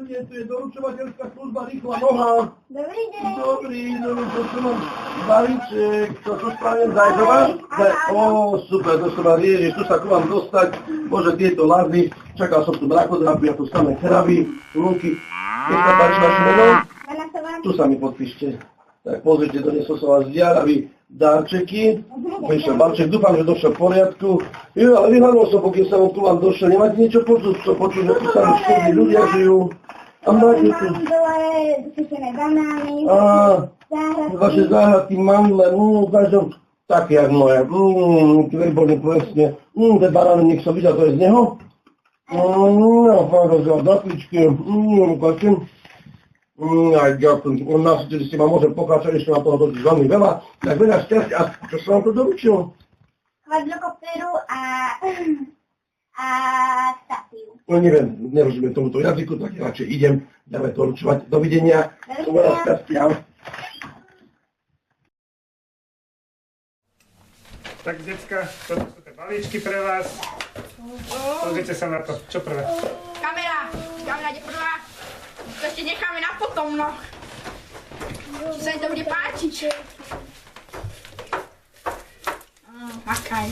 nie, tu je doručovateľská služba Rýchla noha. Dobrý deň. Dobrý, to som mám balíček, to spravím zajtrva. Ó, super, to som mám, ježiš, tu sa ku vám dostať, bože, tieto lazdy, čakal som tu mrakodrapy a tu samé kravy, lúky. Keď sa páči vaše meno, tu sa mi podpíšte. Tak pozrite, donesol som vás diaravý dárčeky, prišiel balček, dúfam, že došiel v poriadku. Jo, ale vyhľadol som, pokiaľ som tu vám došiel, nemáte niečo počuť, čo počuť, že tu sa mi škodní ľudia žijú. A máte tu... Mám dole sušené banány, vaše záhradky mám len, každom, tak jak moje, výborne, presne. Tie banány, nech som videl, to je z neho? No, pán rozdiel, zapličky, ukážem. Aj ďakujem, nasytili ste ma, môžem pokračovať, ešte mám toho totiž veľmi veľa. Tak veľa šťastia, a čo som vám to doručil? kvadrokopteru a statiu. No neviem, nerozumiem tomuto jazyku, tak ja radšej idem, dáme to ručovať. Dovidenia. Veľa šťastia. Tak, decka, toto sú tie balíčky pre vás. Pozrite sa na to. Čo prvé? Kamera ide prvá. To ešte necháme na potom, no. Či sa im to bude páčiť. Makaj.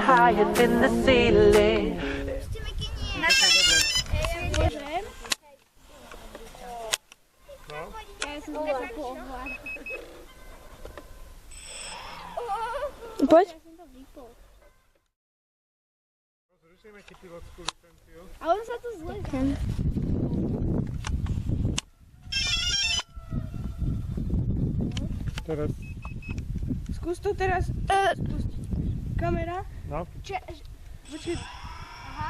Higher than the ceiling. Poď. Zrušíme ti pilotskú licenciu. A on sa tu zlečí. Teraz. Skús to teraz. Kamera. No. Počkej. Aha.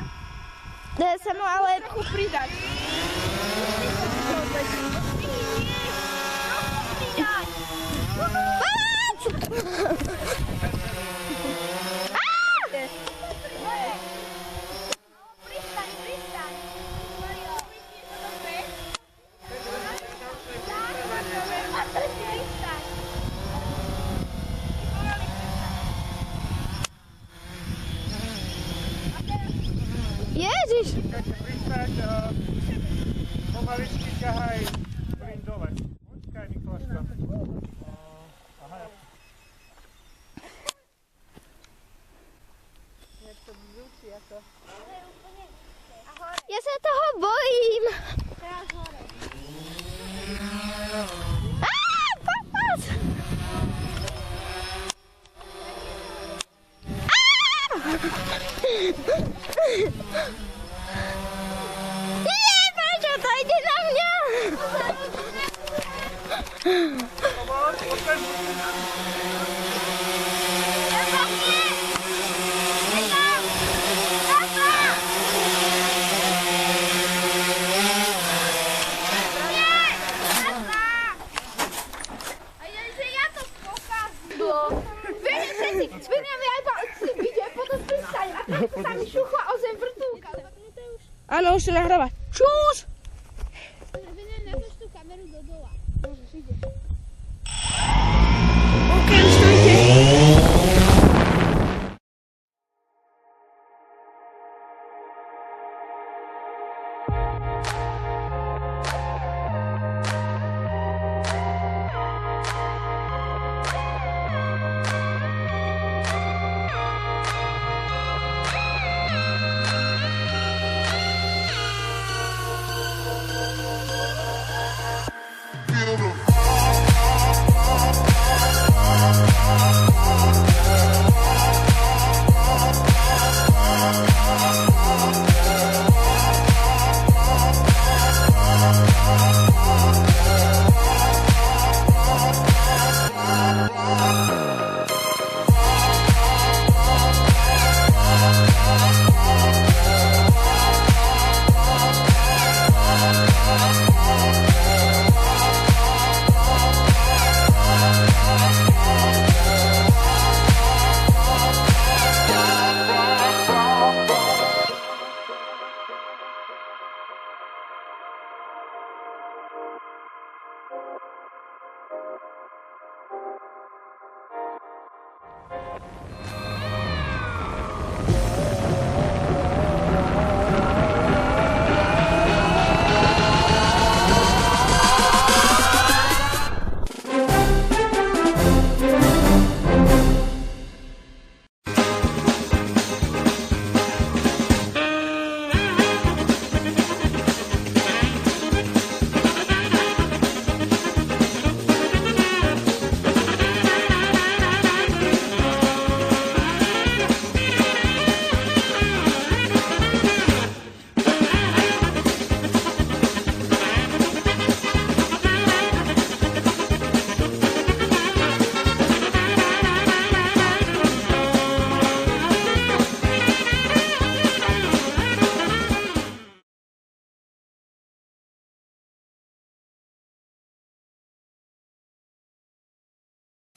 Dá sa mu ale Trochu pridať. Ježiš! Pristať, pomaličky ťahaj plyn dole. Počkaj, Mikláška. Aha, ja. Jak to zvučí ako. Ja sa toho bojím! Teraz hore. Papas! Prečo to ide na mňa? Sa mi šuchla o zem vrtulka. Áno, už sa nahráva. Čus! Natoč tú kameru do dola. Môžeš, ideš. OK, už stojte.